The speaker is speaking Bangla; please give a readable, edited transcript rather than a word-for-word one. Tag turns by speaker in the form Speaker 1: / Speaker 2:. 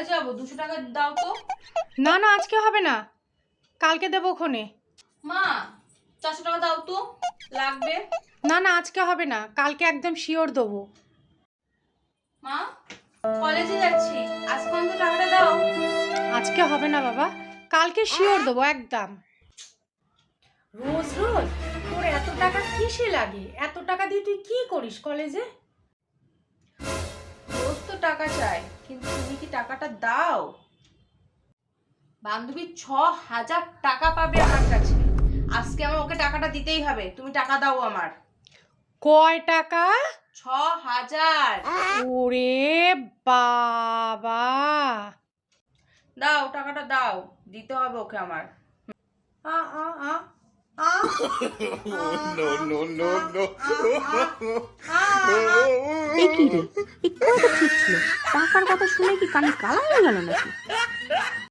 Speaker 1: কলেজ যাবো, 200 টাকা দাও তো।
Speaker 2: না না, আজকে হবে না, কালকে দেবো ওখানে।
Speaker 1: মা 400 টাকা দাও তো, লাগবে।
Speaker 2: না না, আজকে হবে না, কালকে একদম শিওর দেবো।
Speaker 1: মা কলেজে যাচ্ছি, আজ পর্যন্ত টাকাটা দাও।
Speaker 2: আজকে হবে না বাবা, কালকে শিওর দেবো একদম। রোজ রোজ তোর এত টাকা কিসে লাগে? এত টাকা দিয়ে তুই কি করিস কলেজে?
Speaker 1: রোজ তো টাকা চাই, কিন্তু তুমি কি টাকাটা দাও? বান্ধবী 6,000 টাকা পাবে আমার কাছে, আজকে আমার ওকে টাকাটা দিতেই হবে। তুমি টাকা দাও আমার।
Speaker 2: কয় টাকা?
Speaker 1: 6,000।
Speaker 2: ওরে বাবা!
Speaker 1: দাও টাকাটা দাও, দিতে হবে ওকে আমার।
Speaker 2: আ আ আ আ
Speaker 3: No, no, no, no.
Speaker 4: এ কি রে, একটু ঠিক ছিল, টাকার কথা শুনে কি কানে কালা হয়ে গেল নাকি?